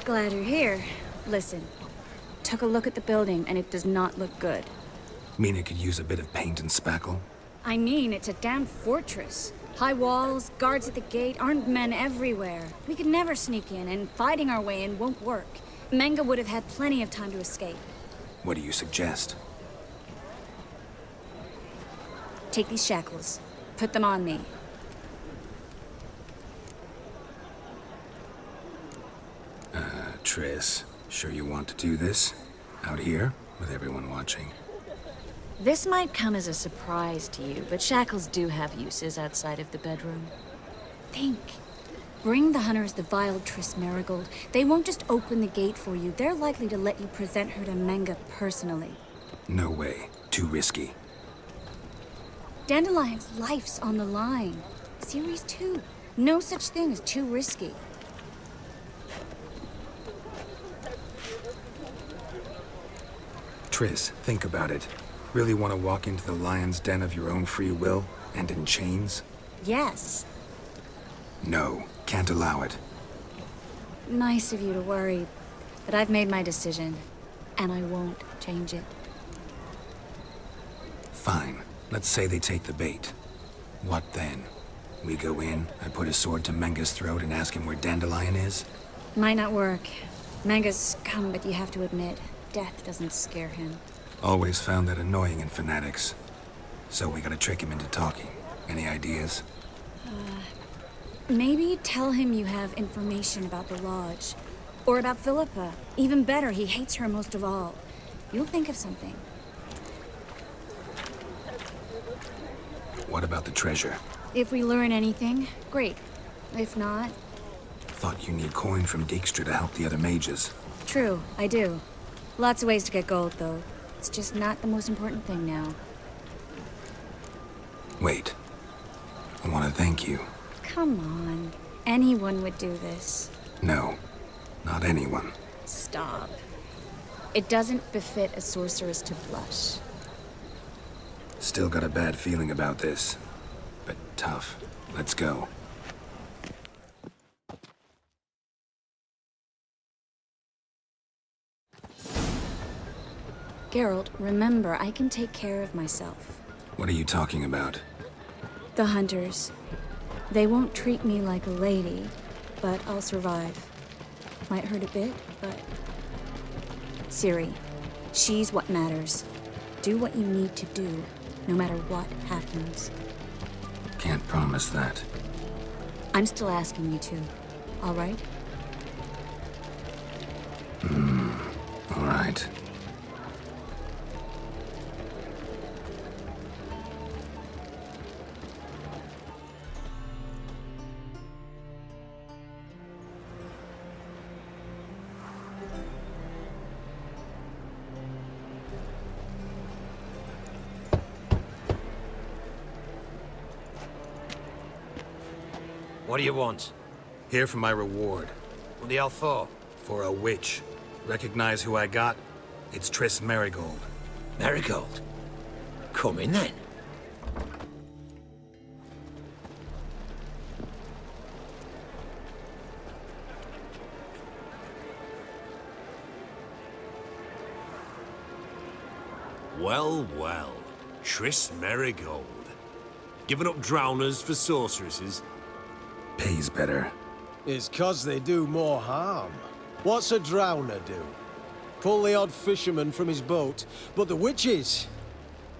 Glad you're here. Listen, took a look at the building and it does not look good. Mean it could use a bit of paint and spackle? I mean, it's a damn fortress. High walls, guards at the gate, armed men everywhere. We could never sneak in, and fighting our way in won't work. Menge would have had plenty of time to escape. What do you suggest? Take these shackles. Put them on me. Triss, sure you want to do this? Out here, with everyone watching? This might come as a surprise to you, but shackles do have uses outside of the bedroom. Think. Bring the hunters the vile Triss Merigold. They won't just open the gate for you. They're likely to let you present her to Menge personally. No way. Too risky. Dandelion's life's on the line. Series 2. No such thing as too risky. Triss, think about it. Really want to walk into the lion's den of your own free will, and in chains? Yes. No, can't allow it. Nice of you to worry, but I've made my decision, and I won't change it. Fine. Let's say they take the bait. What then? We go in, I put a sword to Menge's throat and ask him where Dandelion is? Might not work. Menge's scum, but you have to admit, death doesn't scare him. Always found that annoying in fanatics. So we gotta trick him into talking. Any ideas? Maybe tell him you have information about the lodge. Or about Philippa. Even better, he hates her most of all. You'll think of something. What about the treasure? If we learn anything, great. If not... Thought you need coin from Dijkstra to help the other mages. True, I do. Lots of ways to get gold, though. It's just not the most important thing now. Wait. I want to thank you. Come on. Anyone would do this. No. Not anyone. Stop. It doesn't befit a sorceress to blush. Still got a bad feeling about this. But tough. Let's go. Geralt, remember, I can take care of myself. What are you talking about? The hunters. They won't treat me like a lady, but I'll survive. Might hurt a bit, but... Ciri, she's what matters. Do what you need to do, no matter what happens. Can't promise that. I'm still asking you to, all right? All right. What do you want? Here for my reward. What the hell for? For a witch. Recognize who I got? It's Triss Merigold. Merigold? Come in then. Well, well. Triss Merigold. Giving up drowners for sorceresses? Pays better. It's 'cause they do more harm. What's a drowner do? Pull the odd fisherman from his boat, but the witches,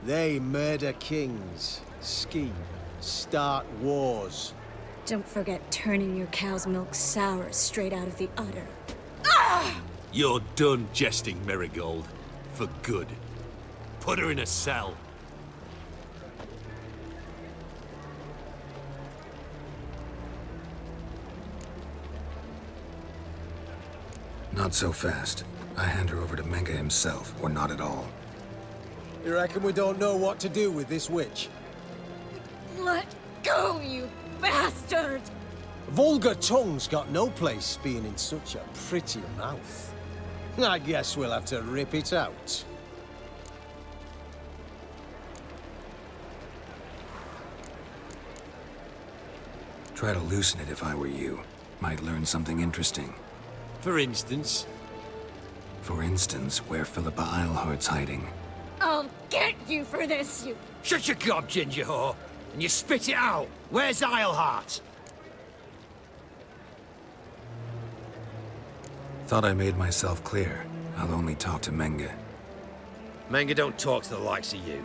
they murder kings, scheme, start wars. Don't forget turning your cow's milk sour straight out of the udder. You're done jesting, Merigold. For good. Put her in a cell. Not so fast. I hand her over to Menge himself, or not at all. You reckon we don't know what to do with this witch? Let go, you bastard! Vulgar tongue's got no place being in such a pretty mouth. I guess we'll have to rip it out. Try to loosen it if I were you. Might learn something interesting. For instance? For instance, where Philippa Eilhart's hiding. I'll get you for this, you... Shut your gob, ginger whore, and you spit it out. Where's Eilhart? Thought I made myself clear. I'll only talk to Menge. Menge don't talk to the likes of you.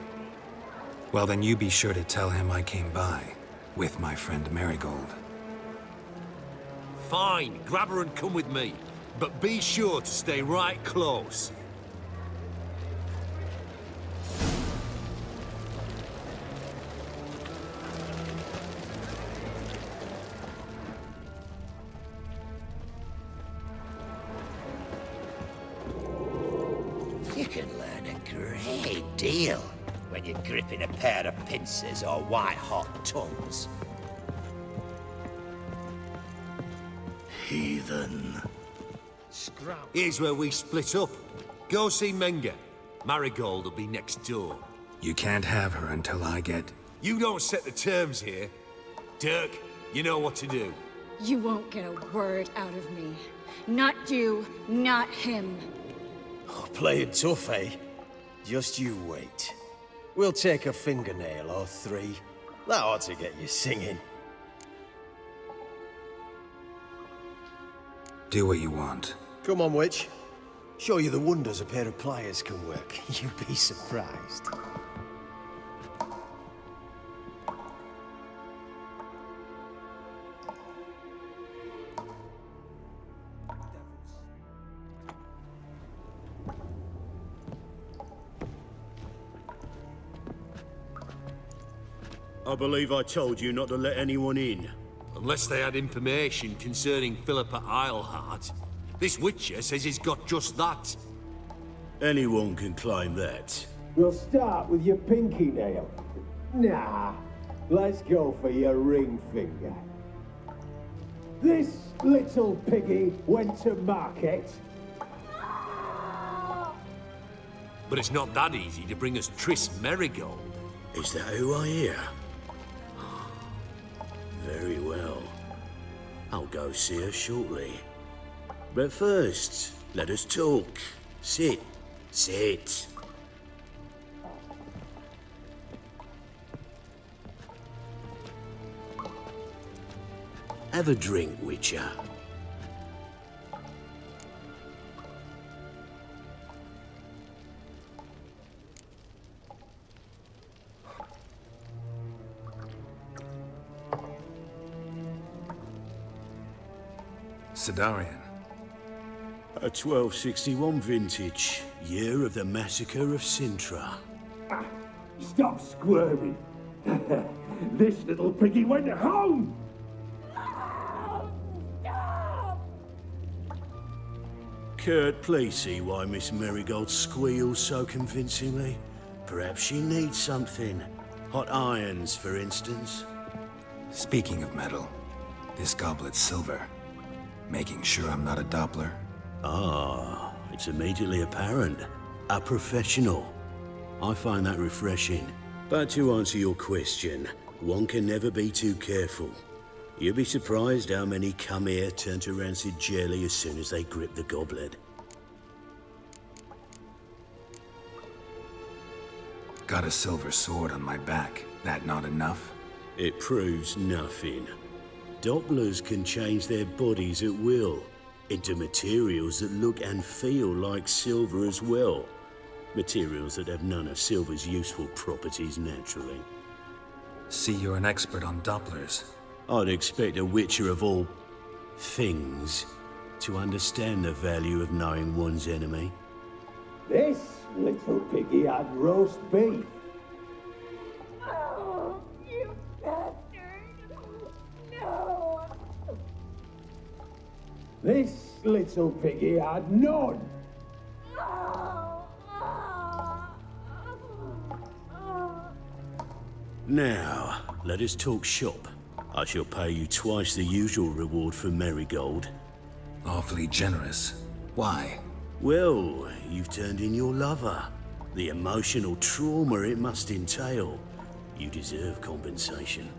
Well, then you be sure to tell him I came by, with my friend Merigold. Fine, grab her and come with me. But be sure to stay right close. You can learn a great deal when you're gripping a pair of pincers or white-hot tongues. Heathen. Here's where we split up. Go see Menge. Merigold will be next door. You can't have her until I get... You don't set the terms here. Dirk, you know what to do. You won't get a word out of me. Not you, not him. Oh, playing tough, eh? Just you wait. We'll take a fingernail or three. That ought to get you singing. Do what you want. Come on, witch. Show you the wonders a pair of pliers can work. You'd be surprised. I believe I told you not to let anyone in. Unless they had information concerning Philippa Eilhart. This Witcher says he's got just that. Anyone can claim that. We'll start with your pinky nail. Nah, let's go for your ring finger. This little piggy went to market. But it's not that easy to bring us Triss Merigold. Is that who I hear? Very well. I'll go see her shortly. But first, let us talk. Sit. Sit. Have a drink, Witcher. Sidarian. A 1261 vintage, year of the massacre of Sintra. Stop squirming. This little piggy went home. Kurt, please see why Miss Merigold squeals so convincingly. Perhaps she needs something. Hot irons, for instance. Speaking of metal, this goblet's silver. Making sure I'm not a Doppler. Ah, it's immediately apparent. A professional. I find that refreshing. But to answer your question, one can never be too careful. You'll be surprised how many come here turn to rancid jelly as soon as they grip the goblet. Got a silver sword on my back. That not enough? It proves nothing. Dopplers can change their bodies at will, into materials that look and feel like silver as well. Materials that have none of silver's useful properties naturally. See, you're an expert on Dopplers. I'd expect a Witcher of all things to understand the value of knowing one's enemy. This little piggy had roast beef. Oh, you bastard! No! This little piggy had none. Now, let us talk shop. I shall pay you twice the usual reward for Merigold. Awfully generous. Why? Well, you've turned in your lover. The emotional trauma it must entail. You deserve compensation.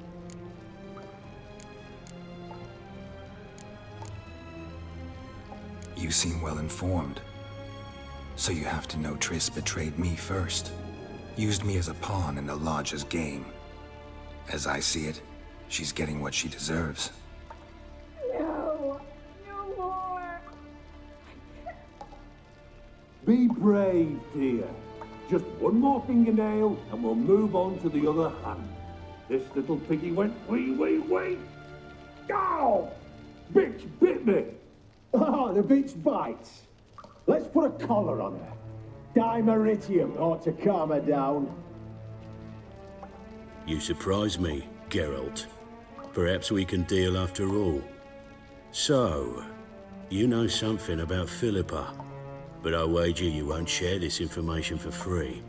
You seem well informed. So you have to know Triss betrayed me first. Used me as a pawn in the Lodge's game. As I see it, she's getting what she deserves. No. No more. Be brave, dear. Just one more fingernail and we'll move on to the other hand. This little piggy went wee. Ow! Bitch bit me! Ah, the bitch bites. Let's put a collar on her. Dimeritium ought to calm her down. You surprise me, Geralt. Perhaps we can deal after all. So, you know something about Philippa, but I wager you won't share this information for free.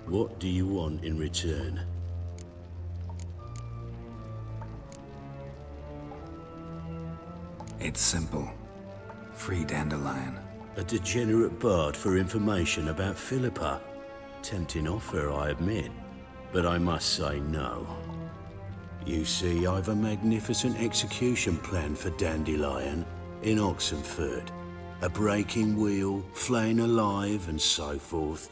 What do you want in return? It's simple. Free Dandelion. A degenerate bard for information about Philippa. Tempting offer, I admit, but I must say no. You see, I've a magnificent execution plan for Dandelion in Oxenford. A breaking wheel, flaying alive, and so forth.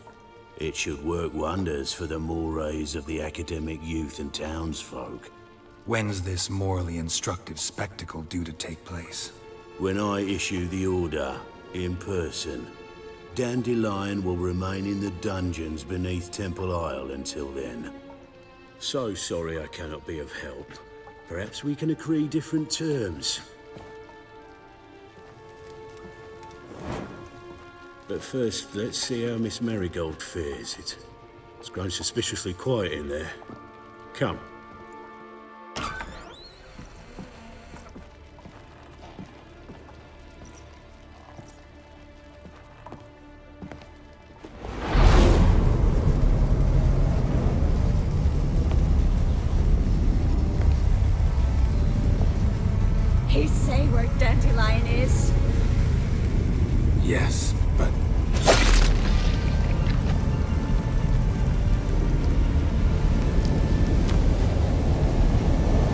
It should work wonders for the mores of the academic youth and townsfolk. When's this morally instructive spectacle due to take place? When I issue the order, in person, Dandelion will remain in the dungeons beneath Temple Isle until then. So sorry I cannot be of help. Perhaps we can agree different terms. But first, let's see how Miss Merigold fares. It's grown suspiciously quiet in there. Come. He say where Dandelion is? Yes, but...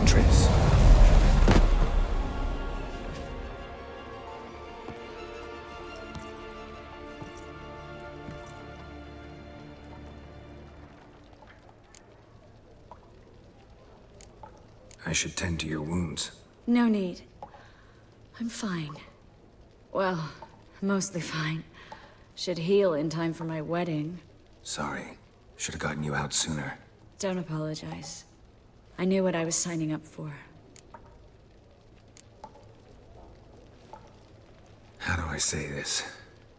Triss. I should tend to your wounds. No need. I'm fine. Well, mostly fine. Should heal in time for my wedding. Sorry. Should have gotten you out sooner. Don't apologize. I knew what I was signing up for. How do I say this?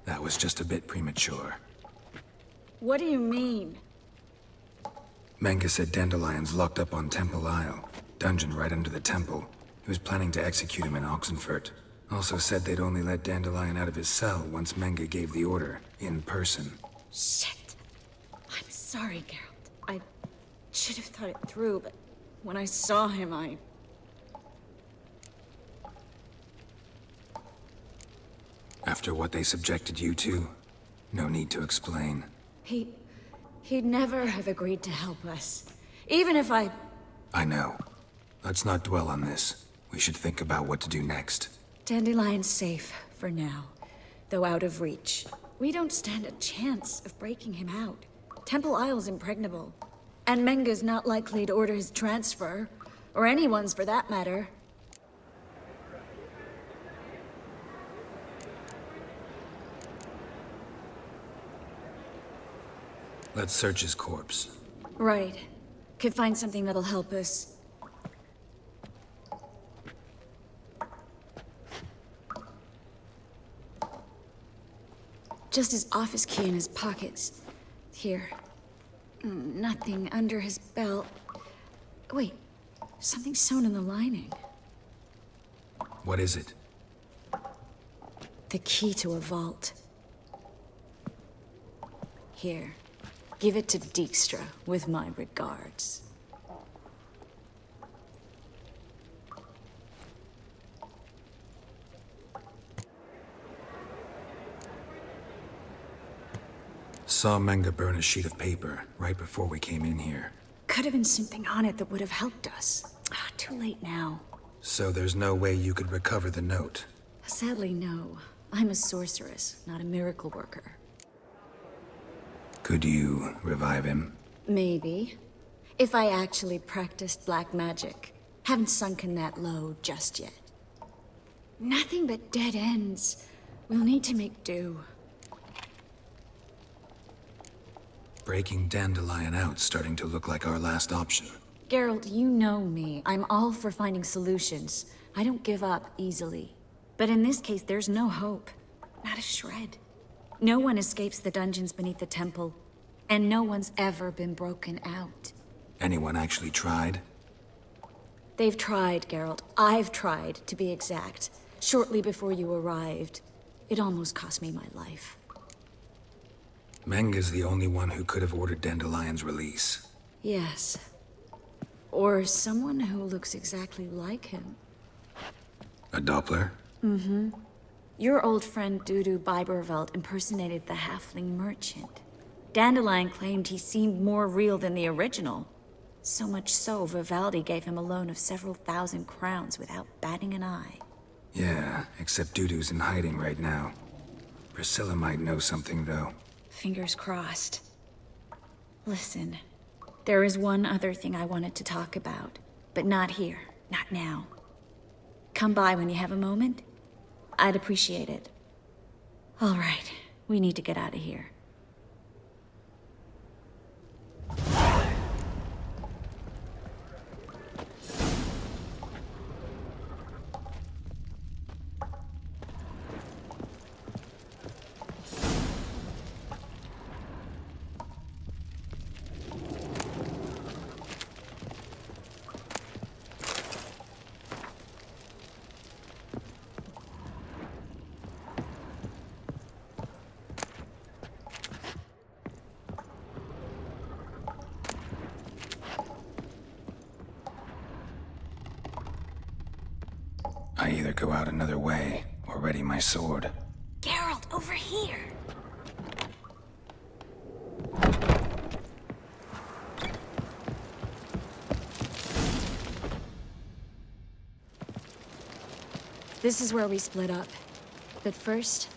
That was just a bit premature. What do you mean? Menge said Dandelion's locked up on Temple Isle. Dungeon right under the temple. He was planning to execute him in Oxenford. Also said they'd only let Dandelion out of his cell once Menge gave the order, in person. Shit. I'm sorry, Geralt. I should have thought it through, but when I saw him, After what they subjected you to, no need to explain. He'd never have agreed to help us. Even if I know. Let's not dwell on this. We should think about what to do next. Dandelion's safe, for now. Though out of reach. We don't stand a chance of breaking him out. Temple Isle's impregnable. And Menge's not likely to order his transfer. Or anyone's for that matter. Let's search his corpse. Right. Could find something that'll help us. Just his office key in his pockets. Here. Nothing under his belt. Wait. Something sewn in the lining. What is it? The key to a vault. Here. Give it to Dijkstra, with my regards. Saw Menge burn a sheet of paper right before we came in here. Could have been something on it that would have helped us. Too late now. So there's no way you could recover the note? Sadly, no. I'm a sorceress, not a miracle worker. Could you revive him? Maybe. If I actually practiced black magic. Haven't sunken that low just yet. Nothing but dead ends. We'll need to make do. Breaking Dandelion out's starting to look like our last option. Geralt, you know me. I'm all for finding solutions. I don't give up easily. But in this case, there's no hope. Not a shred. No one escapes the dungeons beneath the temple. And no one's ever been broken out. Anyone actually tried? They've tried, Geralt. I've tried, to be exact. Shortly before you arrived. It almost cost me my life. Menge's the only one who could have ordered Dandelion's release. Yes. Or someone who looks exactly like him. A Doppler? Mm-hmm. Your old friend Dudu Biberveld impersonated the halfling merchant. Dandelion claimed he seemed more real than the original. So much so, Vivaldi gave him a loan of several thousand crowns without batting an eye. Yeah, except Dudu's in hiding right now. Priscilla might know something, though. Fingers crossed. Listen, there is one other thing I wanted to talk about, but not here, not now. Come by when you have a moment. I'd appreciate it. All right, we need to get out of here. I either go out another way, or ready my sword. Geralt, over here! This is where we split up. But first,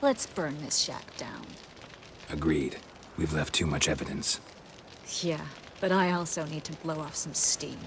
let's burn this shack down. Agreed. We've left too much evidence. Yeah, but I also need to blow off some steam.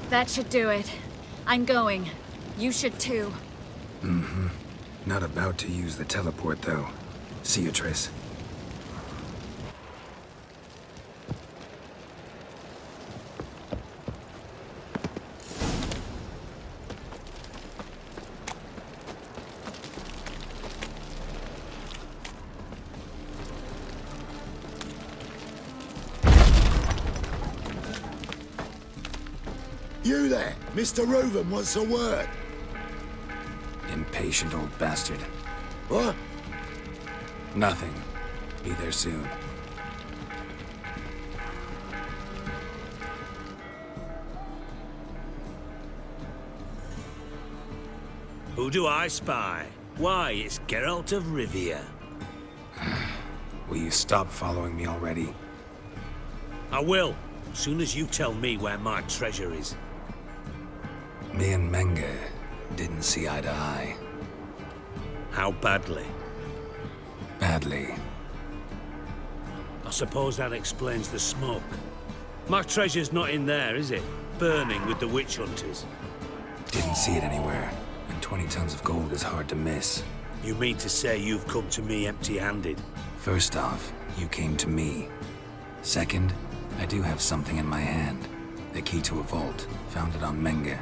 That should do it. I'm going. You should too. Mm-hmm. Not about to use the teleport, though. See you, Triss. You there, Mr. Reuven wants a word. Impatient old bastard. What? Nothing. Be there soon. Who do I spy? Why, it's Geralt of Rivia. Will you stop following me already? I will, soon as you tell me where my treasure is. Me and Menge didn't see eye to eye. How badly? Badly. I suppose that explains the smoke. My treasure's not in there, is it? Burning with the witch hunters. Didn't see it anywhere. And 20 tons of gold is hard to miss. You mean to say you've come to me empty-handed? First off, you came to me. Second, I do have something in my hand. The key to a vault, found it on Menge.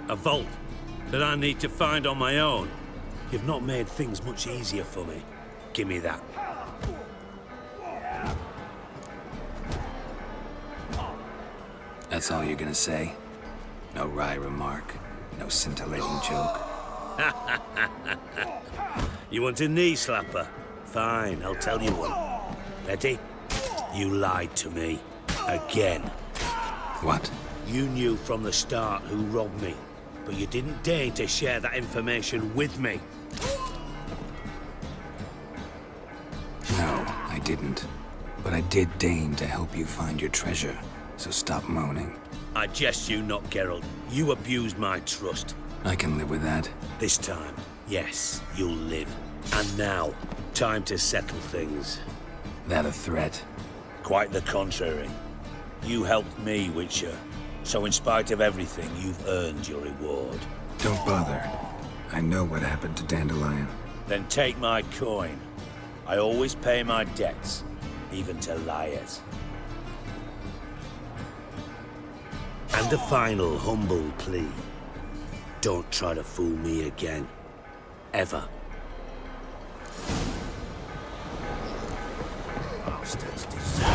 A vault that I need to find on my own. You've not made things much easier for me. Give me that. That's all you're gonna say? No wry remark, no scintillating joke. You want a knee slapper? Fine, I'll tell you one. Ready? You lied to me. Again. What? You knew from the start who robbed me, but you didn't deign to share that information with me. No, I didn't. But I did deign to help you find your treasure, so stop moaning. I jest you not, Geralt. You abused my trust. I can live with that. This time, yes, you'll live. And now, time to settle things. That a threat? Quite the contrary. You helped me, Witcher. So in spite of everything, you've earned your reward. Don't bother. I know what happened to Dandelion. Then take my coin. I always pay my debts, even to liars. And a final humble plea. Don't try to fool me again. Ever. Bastards deserve